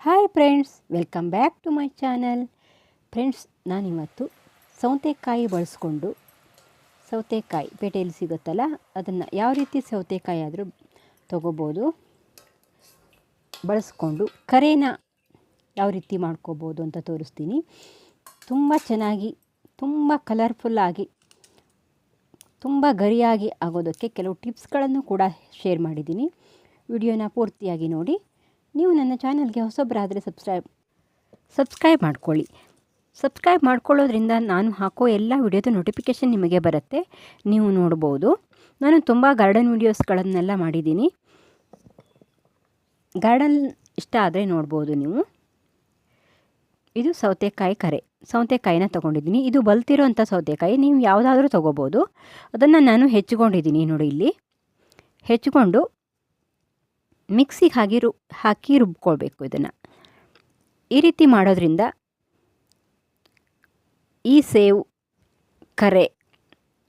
Hi friends, welcome back to my channel. Friends, ನಾನಿವತ್ತು ಸೌತೆಕಾಯಿ ಬಳಸ್ಕೊಂಡು ಸೌತೆಕಾಯಿ ಪೇಟೆಯಲ್ಲಿ ಸಿಗುತ್ತಲ್ಲ, ಅದನ್ನು ಯಾವ ರೀತಿ ಸೌತೆಕಾಯಿ ಆದರೂ ತೊಗೋಬೋದು, ಬಳಸ್ಕೊಂಡು ಕರೇನ ಯಾವ ರೀತಿ ಮಾಡ್ಕೋಬೋದು ಅಂತ ತೋರಿಸ್ತೀನಿ. ತುಂಬ ಚೆನ್ನಾಗಿ, ತುಂಬ ಕಲರ್ಫುಲ್ಲಾಗಿ, ತುಂಬ ಗರಿಯಾಗಿ ಆಗೋದಕ್ಕೆ ಕೆಲವು ಟಿಪ್ಸ್ಗಳನ್ನು ಕೂಡ ಶೇರ್ ಮಾಡಿದ್ದೀನಿ. ವಿಡಿಯೋನ ಪೂರ್ತಿಯಾಗಿ ನೋಡಿ. ನೀವು ನನ್ನ ಚಾನಲ್ಗೆ ಹೊಸಬರಾದರೆ ಸಬ್ಸ್ಕ್ರೈಬ್ ಮಾಡ್ಕೊಳ್ಳಿ. ಸಬ್ಸ್ಕ್ರೈಬ್ ಮಾಡ್ಕೊಳ್ಳೋದ್ರಿಂದ ನಾನು ಹಾಕೋ ಎಲ್ಲ ವಿಡಿಯೋದ ನೋಟಿಫಿಕೇಷನ್ ನಿಮಗೆ ಬರುತ್ತೆ, ನೀವು ನೋಡ್ಬೋದು. ನಾನು ತುಂಬ ಗಾರ್ಡನ್ ವೀಡಿಯೋಸ್ಗಳನ್ನೆಲ್ಲ ಮಾಡಿದ್ದೀನಿ. ಗಾರ್ಡನ್ ಇಷ್ಟ ಆದರೆ ನೋಡ್ಬೋದು ನೀವು. ಇದು ಸೌತೆಕಾಯಿ ಸೌತೆಕಾಯಿನ ತೊಗೊಂಡಿದ್ದೀನಿ. ಇದು ಬಲ್ತಿರೋ ಅಂಥ ಸೌತೆಕಾಯಿ, ನೀವು ಯಾವುದಾದ್ರೂ ತೊಗೋಬೋದು. ಅದನ್ನು ನಾನು ಹೆಚ್ಚಿಕೊಂಡಿದ್ದೀನಿ ನೋಡಿ. ಇಲ್ಲಿ ಹೆಚ್ಚಿಕೊಂಡು ಮಿಕ್ಸಿಗೆ ಹಾಕಿ ರುಬ್ಕೊಳ್ಬೇಕು. ಇದನ್ನು ಈ ರೀತಿ ಮಾಡೋದ್ರಿಂದ ಈ ಸೇವು ಕರೆ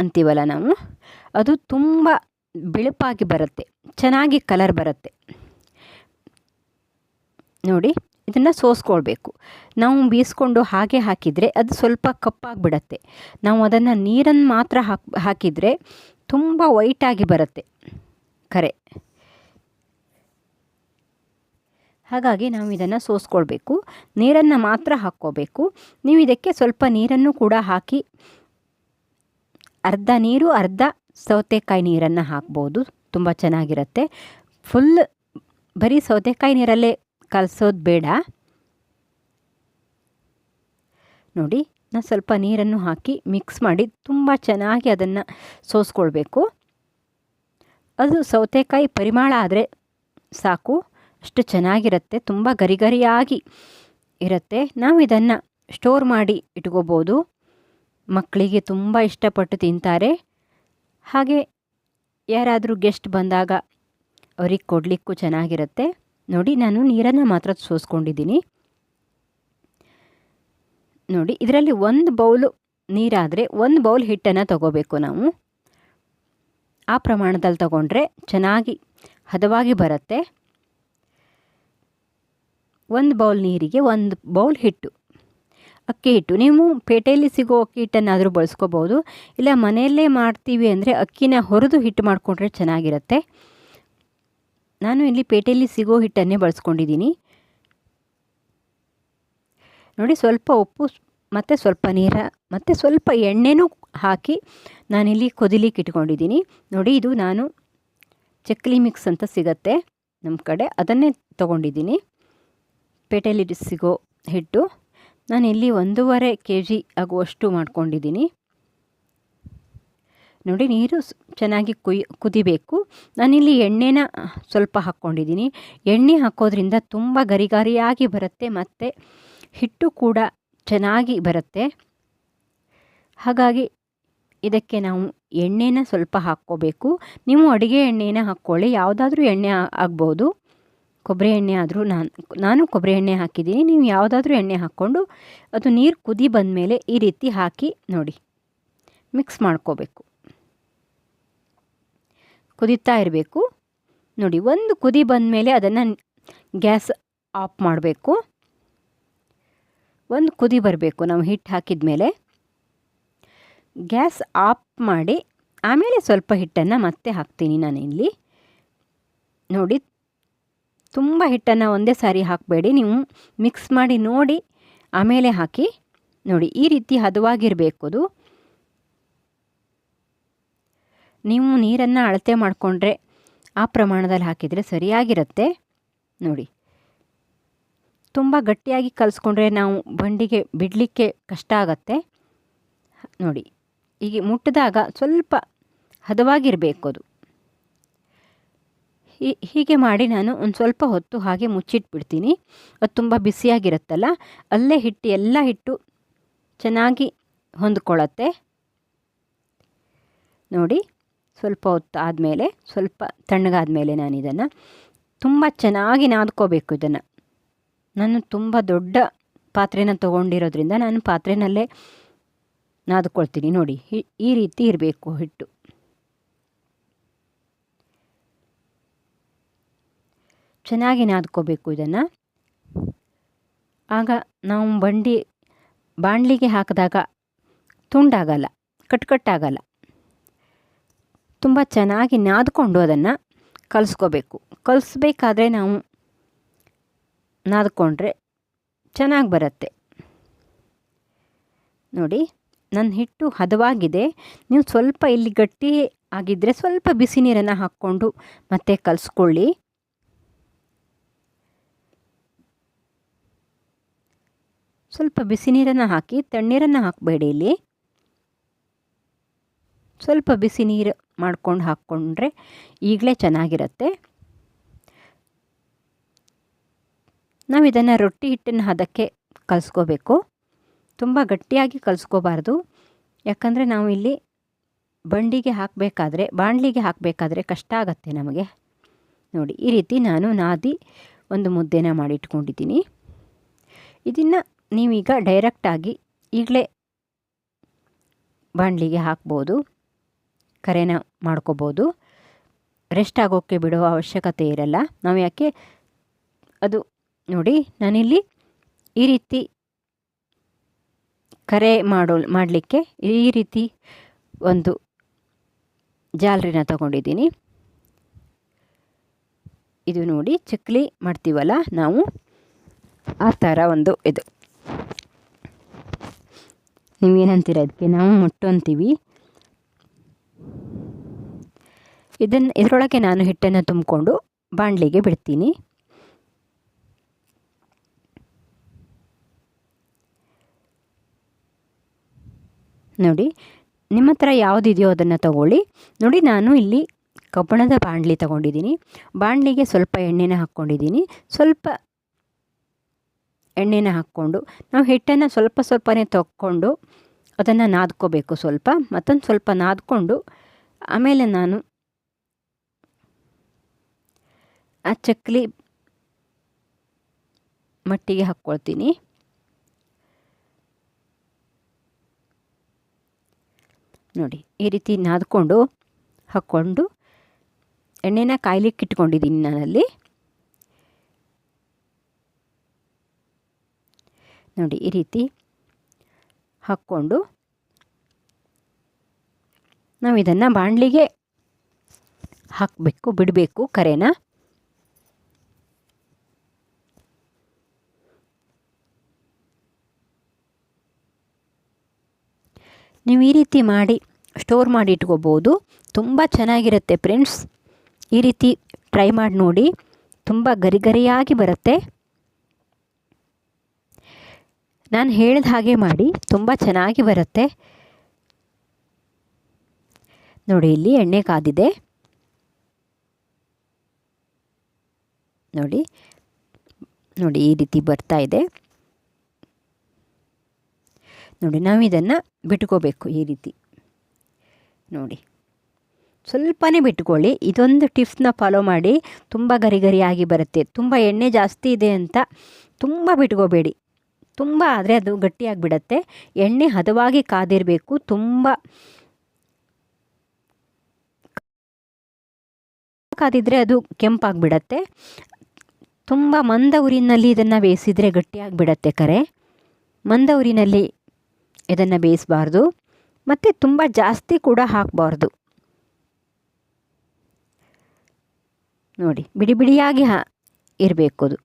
ಅಂತೀವಲ್ಲ ನಾವು, ಅದು ತುಂಬ ಬಿಳುಪಾಗಿ ಬರುತ್ತೆ, ಚೆನ್ನಾಗಿ ಕಲರ್ ಬರುತ್ತೆ ನೋಡಿ. ಇದನ್ನು ಸೋಸ್ಕೊಳ್ಬೇಕು. ನಾವು ಬೀಸ್ಕೊಂಡು ಹಾಗೆ ಹಾಕಿದರೆ ಅದು ಸ್ವಲ್ಪ ಕಪ್ಪಾಗಿಬಿಡತ್ತೆ. ನಾವು ಅದನ್ನು ನೀರನ್ನು ಮಾತ್ರ ಹಾಕಿದರೆ ತುಂಬ ವೈಟಾಗಿ ಬರುತ್ತೆ ಕರೆ. ಹಾಗಾಗಿ ನಾವು ಇದನ್ನು ಸೋಸ್ಕೊಳ್ಬೇಕು, ನೀರನ್ನು ಮಾತ್ರ ಹಾಕ್ಕೋಬೇಕು. ನೀವು ಇದಕ್ಕೆ ಸ್ವಲ್ಪ ನೀರನ್ನು ಕೂಡ ಹಾಕಿ, ಅರ್ಧ ನೀರು ಅರ್ಧ ಸೌತೆಕಾಯಿ ನೀರನ್ನು ಹಾಕ್ಬೋದು, ತುಂಬ ಚೆನ್ನಾಗಿರುತ್ತೆ. ಫುಲ್ ಬರೀ ಸೌತೆಕಾಯಿ ನೀರಲ್ಲೇ ಕಲಸೋದು ಬೇಡ ನೋಡಿ. ನಾನು ಸ್ವಲ್ಪ ನೀರನ್ನು ಹಾಕಿ ಮಿಕ್ಸ್ ಮಾಡಿ ತುಂಬ ಚೆನ್ನಾಗಿ ಅದನ್ನು ಸೋಸ್ಕೊಳ್ಬೇಕು. ಅದು ಸೌತೆಕಾಯಿ ಪರಿಮಳ ಆದರೆ ಸಾಕು, ಅಷ್ಟು ಚೆನ್ನಾಗಿರುತ್ತೆ, ತುಂಬ ಗರಿಗರಿಯಾಗಿ ಇರುತ್ತೆ. ನಾವು ಇದನ್ನು ಸ್ಟೋರ್ ಮಾಡಿ ಇಟ್ಕೋಬೋದು. ಮಕ್ಕಳಿಗೆ ತುಂಬ ಇಷ್ಟಪಟ್ಟು ತಿಂತಾರೆ. ಹಾಗೆ ಯಾರಾದರೂ ಗೆಸ್ಟ್ ಬಂದಾಗ ಅವ್ರಿಗೆ ಕೊಡಲಿಕ್ಕೂ ಚೆನ್ನಾಗಿರುತ್ತೆ ನೋಡಿ. ನಾನು ನೀರನ್ನು ಮಾತ್ರ ಸೋಸ್ಕೊಂಡಿದ್ದೀನಿ ನೋಡಿ. ಇದರಲ್ಲಿ 1 ಬೌಲು ನೀರಾದರೆ 1 ಬೌಲ್ ಹಿಟ್ಟನ್ನು ತಗೋಬೇಕು ನಾವು. ಆ ಪ್ರಮಾಣದಲ್ಲಿ ತಗೊಂಡ್ರೆ ಚೆನ್ನಾಗಿ ಹದವಾಗಿ ಬರುತ್ತೆ. 1 ಬೌಲ್ ನೀರಿಗೆ 1 ಬೌಲ್ ಹಿಟ್ಟು, ಅಕ್ಕಿ ಹಿಟ್ಟು. ನೀವು ಪೇಟೆಯಲ್ಲಿ ಸಿಗೋ ಅಕ್ಕಿ ಹಿಟ್ಟನ್ನಾದರೂ ಬಳಸ್ಕೋಬೋದು, ಇಲ್ಲ ಮನೆಯಲ್ಲೇ ಮಾಡ್ತೀವಿ ಅಂದರೆ ಅಕ್ಕಿನ ಹುರಿದು ಹಿಟ್ಟು ಮಾಡಿಕೊಂಡ್ರೆ ಚೆನ್ನಾಗಿರುತ್ತೆ. ನಾನು ಇಲ್ಲಿ ಪೇಟೆಯಲ್ಲಿ ಸಿಗೋ ಹಿಟ್ಟನ್ನೇ ಬಳಸ್ಕೊಂಡಿದ್ದೀನಿ ನೋಡಿ. ಸ್ವಲ್ಪ ಉಪ್ಪು ಮತ್ತು ಸ್ವಲ್ಪ ನೀರು ಮತ್ತು ಸ್ವಲ್ಪ ಎಣ್ಣೆನೂ ಹಾಕಿ ನಾನಿಲ್ಲಿ ಕೊದಿಲಿಕ್ಕೆ ಇಟ್ಕೊಂಡಿದ್ದೀನಿ ನೋಡಿ. ಇದು ನಾನು ಚಕ್ಲಿ ಮಿಕ್ಸ್ ಅಂತ ಸಿಗತ್ತೆ ನಮ್ಮ ಕಡೆ, ಅದನ್ನೇ ತೊಗೊಂಡಿದ್ದೀನಿ. ಪೇಟೆಯಲ್ಲಿ ಸಿಗೋ ಹಿಟ್ಟು ನಾನಿಲ್ಲಿ 1.5 kg ಆಗುವಷ್ಟು ಮಾಡ್ಕೊಂಡಿದ್ದೀನಿ ನೋಡಿ. ನೀರು ಚೆನ್ನಾಗಿ ಕುದಿಬೇಕು. ನಾನಿಲ್ಲಿ ಎಣ್ಣೆನ ಸ್ವಲ್ಪ ಹಾಕ್ಕೊಂಡಿದ್ದೀನಿ. ಎಣ್ಣೆ ಹಾಕೋದ್ರಿಂದ ತುಂಬ ಗರಿಗರಿಯಾಗಿ ಬರುತ್ತೆ ಮತ್ತು ಹಿಟ್ಟು ಕೂಡ ಚೆನ್ನಾಗಿ ಬರುತ್ತೆ. ಹಾಗಾಗಿ ಇದಕ್ಕೆ ನಾವು ಎಣ್ಣೆನ ಸ್ವಲ್ಪ ಹಾಕ್ಕೋಬೇಕು. ನೀವು ಅಡುಗೆ ಎಣ್ಣೆನ ಹಾಕ್ಕೊಳ್ಳಿ, ಯಾವುದಾದ್ರೂ ಎಣ್ಣೆ ಆಗ್ಬೋದು. ಕೊಬ್ಬರಿ ಎಣ್ಣೆ ಆದರೂ ನಾನು ಕೊಬ್ಬರಿ ಎಣ್ಣೆ ಹಾಕಿದ್ದೀನಿ. ನೀವು ಯಾವುದಾದ್ರೂ ಎಣ್ಣೆ ಹಾಕ್ಕೊಂಡು ಅದು ನೀರು ಕುದಿ ಬಂದಮೇಲೆ ಈ ರೀತಿ ಹಾಕಿ ನೋಡಿ, ಮಿಕ್ಸ್ ಮಾಡ್ಕೋಬೇಕು. ಕುದೀತಾ ಇರಬೇಕು ನೋಡಿ. ಒಂದು ಕುದಿ ಬಂದಮೇಲೆ ಅದನ್ನು ಗ್ಯಾಸ್ ಆಫ್ ಮಾಡಬೇಕು. ಒಂದು ಕುದಿ ಬರಬೇಕು. ನಾವು ಹಿಟ್ಟು ಹಾಕಿದ ಮೇಲೆ ಗ್ಯಾಸ್ ಆಫ್ ಮಾಡಿ ಆಮೇಲೆ ಸ್ವಲ್ಪ ಹಿಟ್ಟನ್ನು ಮತ್ತೆ ಹಾಕ್ತೀನಿ ನಾನಿಲ್ಲಿ ನೋಡಿ. ತುಂಬ ಹಿಟ್ಟನ್ನು ಒಂದೇ ಸಾರಿ ಹಾಕಬೇಡಿ, ನೀವು ಮಿಕ್ಸ್ ಮಾಡಿ ನೋಡಿ ಆಮೇಲೆ ಹಾಕಿ ನೋಡಿ. ಈ ರೀತಿ ಹದವಾಗಿರಬೇಕು ಅದು. ನೀವು ನೀರನ್ನು ಅಳತೆ ಮಾಡಿಕೊಂಡ್ರೆ ಆ ಪ್ರಮಾಣದಲ್ಲಿ ಹಾಕಿದರೆ ಸರಿಯಾಗಿರುತ್ತೆ ನೋಡಿ. ತುಂಬ ಗಟ್ಟಿಯಾಗಿ ಕಲಿಸ್ಕೊಂಡ್ರೆ ನಾವು ಬಂಡಿಗೆ ಬಿಡಲಿಕ್ಕೆ ಕಷ್ಟ ಆಗತ್ತೆ ನೋಡಿ. ಈಗ ಮುಟ್ಟಿದಾಗ ಸ್ವಲ್ಪ ಹದವಾಗಿರಬೇಕು ಅದು. ಹೀಗೆ ಮಾಡಿ ನಾನು ಒಂದು ಸ್ವಲ್ಪ ಹೊತ್ತು ಹಾಗೆ ಮುಚ್ಚಿಟ್ಬಿಡ್ತೀನಿ. ಅದು ತುಂಬ ಬಿಸಿಯಾಗಿರುತ್ತಲ್ಲ, ಅಲ್ಲೇ ಎಲ್ಲ ಹಿಟ್ಟು ಚೆನ್ನಾಗಿ ಹೊಂದ್ಕೊಳ್ಳುತ್ತೆ ನೋಡಿ. ಸ್ವಲ್ಪ ಹೊತ್ತು ಆದಮೇಲೆ, ಸ್ವಲ್ಪ ತಣ್ಣಗಾದಮೇಲೆ ನಾನು ಇದನ್ನು ತುಂಬ ಚೆನ್ನಾಗಿ ನಾದ್ಕೋಬೇಕು. ಇದನ್ನು ನಾನು ತುಂಬ ದೊಡ್ಡ ಪಾತ್ರೆನ ತೊಗೊಂಡಿರೋದ್ರಿಂದ ನಾನು ಪಾತ್ರೆನಲ್ಲೇ ನಾದ್ಕೊಳ್ತೀನಿ ನೋಡಿ. ಈ ರೀತಿ ಇರಬೇಕು ಹಿಟ್ಟು. ಚೆನ್ನಾಗಿ ನಾದ್ಕೋಬೇಕು ಇದನ್ನು. ಆಗ ನಾವು ಬಾಣಲಿಗೆ ಹಾಕಿದಾಗ ತುಂಡಾಗಲ್ಲ, ಕಟ್ಕಟ್ಟಾಗಲ್ಲ. ತುಂಬ ಚೆನ್ನಾಗಿ ನಾದ್ಕೊಂಡು ಅದನ್ನು ಕಲಿಸ್ಕೋಬೇಕು. ಕಲಿಸ್ಬೇಕಾದ್ರೆ ನಾವು ನಾದ್ಕೊಂಡ್ರೆ ಚೆನ್ನಾಗಿ ಬರುತ್ತೆ. ನೋಡಿ, ನನ್ನ ಹಿಟ್ಟು ಹದವಾಗಿದೆ. ನೀವು ಸ್ವಲ್ಪ ಇಲ್ಲಿ ಗಟ್ಟಿ ಆಗಿದ್ದರೆ ಸ್ವಲ್ಪ ಬಿಸಿ ನೀರನ್ನು ಹಾಕ್ಕೊಂಡು ಮತ್ತೆ ಕಲಿಸ್ಕೊಳ್ಳಿ. ಸ್ವಲ್ಪ ಬಿಸಿ ನೀರನ್ನು ಹಾಕಿ, ತಣ್ಣೀರನ್ನು ಹಾಕಬೇಡಿ. ಇಲ್ಲಿ ಸ್ವಲ್ಪ ಬಿಸಿ ನೀರು ಮಾಡ್ಕೊಂಡು ಹಾಕ್ಕೊಂಡ್ರೆ ಈಗಲೇ ಚೆನ್ನಾಗಿರುತ್ತೆ. ನಾವು ಇದನ್ನು ರೊಟ್ಟಿ ಹಿಟ್ಟಿನ ಹದಕ್ಕೆ ಕಲಿಸ್ಕೋಬೇಕು. ತುಂಬ ಗಟ್ಟಿಯಾಗಿ ಕಲಿಸ್ಕೋಬಾರ್ದು, ಯಾಕಂದರೆ ನಾವು ಇಲ್ಲಿ ಬಾಣಲಿಗೆ ಹಾಕಬೇಕಾದ್ರೆ ಕಷ್ಟ ಆಗುತ್ತೆ ನಮಗೆ. ನೋಡಿ, ಈ ರೀತಿ ನಾನು ನಾದಿ ಒಂದು ಮುದ್ದೆನ ಮಾಡಿಟ್ಕೊಂಡಿದ್ದೀನಿ. ಇದನ್ನು ನೀವೀಗ ಡೈರೆಕ್ಟಾಗಿ ಈಗಲೇ ಬಾಣಲಿಗೆ ಹಾಕ್ಬೋದು, ಕರೆನ ಮಾಡ್ಕೋಬೋದು. ರೆಸ್ಟ್ ಆಗೋಕ್ಕೆ ಬಿಡುವ ಅವಶ್ಯಕತೆ ಇರಲ್ಲ. ನಾವು ಯಾಕೆ ಅದು ನೋಡಿ, ನಾನಿಲ್ಲಿ ಈ ರೀತಿ ಕರೆ ಮಾಡಲಿಕ್ಕೆ ಈ ರೀತಿ ಒಂದು ಜಾಲರಿನ ತಗೊಂಡಿದ್ದೀನಿ. ಇದು ನೋಡಿ, ಚಕ್ಲಿ ಮಾಡ್ತೀವಲ್ಲ ನಾವು, ಆ ಥರ ಒಂದು ಇದು. ನೀವೇನಂತೀರ ಇದಕ್ಕೆ? ನಾವು ಮುಟ್ಟು ಅಂತೀವಿ. ಇದರೊಳಗೆ ನಾನು ಹಿಟ್ಟನ್ನು ತುಂಬಿಕೊಂಡು ಬಾಣಲಿಗೆ ಬಿಡ್ತೀನಿ. ನೋಡಿ, ನಿಮ್ಮ ಹತ್ರ ಯಾವುದಿದೆಯೋ ಅದನ್ನು ತಗೊಳ್ಳಿ. ನೋಡಿ, ನಾನು ಇಲ್ಲಿ ಕಬ್ಬಣದ ಬಾಣಲಿ ತಗೊಂಡಿದ್ದೀನಿ. ಬಾಣಲಿಗೆ ಸ್ವಲ್ಪ ಎಣ್ಣೆನ ಹಾಕ್ಕೊಂಡಿದ್ದೀನಿ. ಸ್ವಲ್ಪ ಎಣ್ಣೆನ ಹಾಕ್ಕೊಂಡು ನಾವು ಹಿಟ್ಟನ್ನು ಸ್ವಲ್ಪನೇ ತಗೊಂಡು ಅದನ್ನು ನಾದ್ಕೋಬೇಕು. ಮತ್ತೊಂದು ಸ್ವಲ್ಪ ನಾದ್ಕೊಂಡು ಆಮೇಲೆ ನಾನು ಆ ಚಕ್ಲಿ ಮಟ್ಟಿಗೆ ಹಾಕ್ಕೊಳ್ತೀನಿ. ನೋಡಿ, ಈ ರೀತಿ ನಾದ್ಕೊಂಡು ಹಾಕ್ಕೊಂಡು ಎಣ್ಣೆನ ಕಾಯ್ಲಿಕ್ಕೆ ಇಟ್ಕೊಂಡಿದ್ದೀನಿ ನಾನಲ್ಲಿ. ನೋಡಿ, ಈ ರೀತಿ ಹಾಕ್ಕೊಂಡು ನಾವು ಇದನ್ನು ಬಾಣಲಿಗೆ ಬಿಡಬೇಕು ಕರೆನ. ನೀವು ಈ ರೀತಿ ಮಾಡಿ ಸ್ಟೋರ್ ಮಾಡಿ ಇಟ್ಕೋಬೋದು. ತುಂಬ ಚೆನ್ನಾಗಿರುತ್ತೆ ಫ್ರೆಂಡ್ಸ್. ಈ ರೀತಿ ಟ್ರೈ ಮಾಡಿ ನೋಡಿ, ತುಂಬ ಗರಿಗರಿಯಾಗಿ ಬರುತ್ತೆ. ನಾನು ಹೇಳಿದ ಹಾಗೆ ಮಾಡಿ, ತುಂಬ ಚೆನ್ನಾಗಿ ಬರುತ್ತೆ. ನೋಡಿ, ಇಲ್ಲಿ ಎಣ್ಣೆ ಕಾದಿದೆ. ನೋಡಿ, ಈ ರೀತಿ ಬರ್ತಾ ಇದೆ. ನೋಡಿ, ನಾವು ಇದನ್ನು ಬಿಟ್ಕೋಬೇಕು ಈ ರೀತಿ. ನೋಡಿ, ಸ್ವಲ್ಪನೇ ಬಿಟ್ಕೊಳ್ಳಿ. ಇದೊಂದು ಟಿಪ್ಸ್ನ ಫಾಲೋ ಮಾಡಿ, ತುಂಬ ಗರಿಗರಿಯಾಗಿ ಬರುತ್ತೆ. ತುಂಬ ಎಣ್ಣೆ ಜಾಸ್ತಿ ಇದೆ ಅಂತ ತುಂಬ ಬಿಟ್ಕೋಬೇಡಿ. ತುಂಬ ಆದರೆ ಅದು ಗಟ್ಟಿಯಾಗಿಬಿಡತ್ತೆ. ಎಣ್ಣೆ ಹದವಾಗಿ ಕಾದಿರಬೇಕು. ತುಂಬ ಕಾದಿದ್ರೆ ಅದು ಕೆಂಪಾಗಿಬಿಡತ್ತೆ. ತುಂಬ ಮಂದ ಉರಿನಲ್ಲಿ ಇದನ್ನು ಬೇಯಿಸಿದರೆ ಗಟ್ಟಿಯಾಗಿಬಿಡತ್ತೆ ಕರೆ. ಮಂದ ಉರಿನಲ್ಲಿ ಇದನ್ನು ಬೇಯಿಸಬಾರ್ದು, ಮತ್ತು ತುಂಬ ಜಾಸ್ತಿ ಕೂಡ ಹಾಕಬಾರ್ದು. ನೋಡಿ, ಬಿಡಿ ಬಿಡಿಯಾಗಿ ಇರಬೇಕು ಅದು.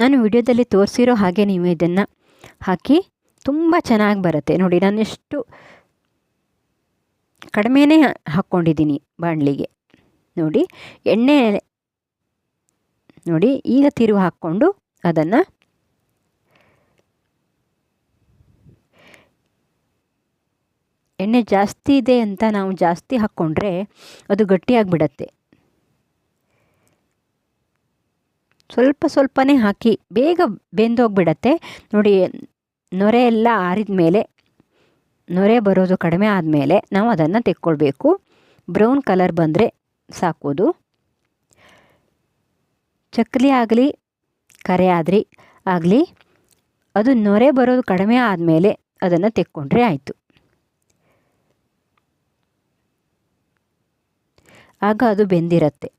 ನಾನು ವಿಡಿಯೋದಲ್ಲಿ ತೋರಿಸಿರೋ ಹಾಗೆ ನೀವು ಇದನ್ನು ಹಾಕಿ, ತುಂಬ ಚೆನ್ನಾಗಿ ಬರುತ್ತೆ. ನೋಡಿ, ನಾನು ಎಷ್ಟು ಕಡಿಮೆನೇ ಹಾಕ್ಕೊಂಡಿದ್ದೀನಿ ಬಾಣಲಿಗೆ. ನೋಡಿ, ಎಣ್ಣೆ ನೋಡಿ, ಈಗ ತಿರುವು ಹಾಕ್ಕೊಂಡು ಅದನ್ನು ಎಣ್ಣೆ ಜಾಸ್ತಿ ಇದೆ ಅಂತ ನಾವು ಜಾಸ್ತಿ ಹಾಕ್ಕೊಂಡ್ರೆ ಅದು ಗಟ್ಟಿಯಾಗಿಬಿಡತ್ತೆ. ಸ್ವಲ್ಪನೇ ಹಾಕಿ ಬೇಗ ಬೆಂದೋಗಿಬಿಡತ್ತೆ. ನೋಡಿ, ನೊರೆ ಎಲ್ಲ ಆರಿದ ಮೇಲೆ, ನೊರೆ ಬರೋದು ಕಡಿಮೆ ಆದಮೇಲೆ ನಾವು ಅದನ್ನು ತೆಕ್ಕೊಳ್ಬೇಕು. ಬ್ರೌನ್ ಕಲರ್ ಬಂದರೆ ಸಾಕೋದು. ಚಕ್ಲಿ ಆಗಲಿ ಕರೆ ಆಗಲಿ ಅದು ನೊರೆ ಬರೋದು ಕಡಿಮೆ ಆದಮೇಲೆ ಅದನ್ನು ತೆಕ್ಕೊಂಡ್ರೆ ಆಯಿತು. ಆಗ ಅದು ಬೆಂದಿರುತ್ತೆ.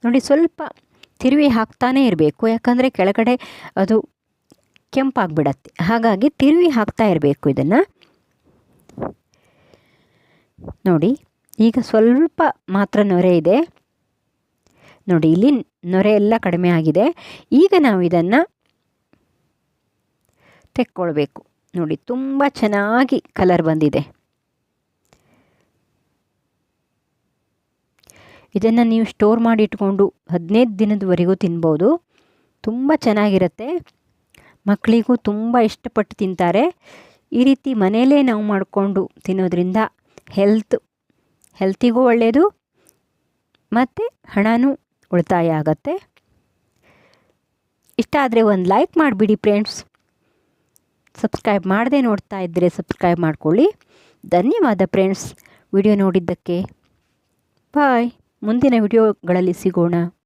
ನೋಡಿ ಸ್ವಲ್ಪ ತಿರುವಿ ಹಾಕ್ತಾನೇ ಇರಬೇಕು, ಯಾಕಂದರೆ ಕೆಳಗಡೆ ಅದು ಕೆಂಪಾಗಿಬಿಡತ್ತೆ. ಹಾಗಾಗಿ ತಿರುವಿ ಹಾಕ್ತಾ ಇರಬೇಕು ಇದನ್ನು. ನೋಡಿ ಈಗ ಸ್ವಲ್ಪ ಮಾತ್ರ ನೊರೆ ಇದೆ. ನೋಡಿ ಇಲ್ಲಿ ನೊರೆ ಎಲ್ಲ ಕಡಿಮೆ ಆಗಿದೆ. ಈಗ ನಾವು ಇದನ್ನು ತೆಕ್ಕೊಳ್ಬೇಕು. ನೋಡಿ ತುಂಬ ಚೆನ್ನಾಗಿ ಕಲರ್ ಬಂದಿದೆ. ಇದನ್ನು ನೀವು ಸ್ಟೋರ್ ಮಾಡಿ ಇಟ್ಕೊಂಡು 15 ದಿನದವರೆಗೂ ತಿನ್ಬೋದು. ತುಂಬ ಚೆನ್ನಾಗಿರುತ್ತೆ, ಮಕ್ಕಳಿಗೂ ತುಂಬ ಇಷ್ಟಪಟ್ಟು ತಿಂತಾರೆ. ಈ ರೀತಿ ಮನೆಯಲ್ಲೇ ನಾವು ಮಾಡಿಕೊಂಡು ತಿನ್ನೋದ್ರಿಂದ ಹೆಲ್ತಿಗೂ ಒಳ್ಳೆಯದು ಮತ್ತು ಹಣನೂ ಉಳಿತಾಯ ಆಗತ್ತೆ. ಇಷ್ಟ ಆದರೆ ಒಂದು ಲೈಕ್ ಮಾಡಿಬಿಡಿ ಫ್ರೆಂಡ್ಸ್. ಸಬ್ಸ್ಕ್ರೈಬ್ ಮಾಡದೆ ನೋಡ್ತಾ ಇದ್ದರೆ ಸಬ್ಸ್ಕ್ರೈಬ್ ಮಾಡಿಕೊಳ್ಳಿ. ಧನ್ಯವಾದ ಫ್ರೆಂಡ್ಸ್ ವಿಡಿಯೋ ನೋಡಿದ್ದಕ್ಕೆ. ಬಾಯ್. ಮುಂದಿನ ವಿಡಿಯೋಗಳಲ್ಲಿ ಸಿಗೋಣ.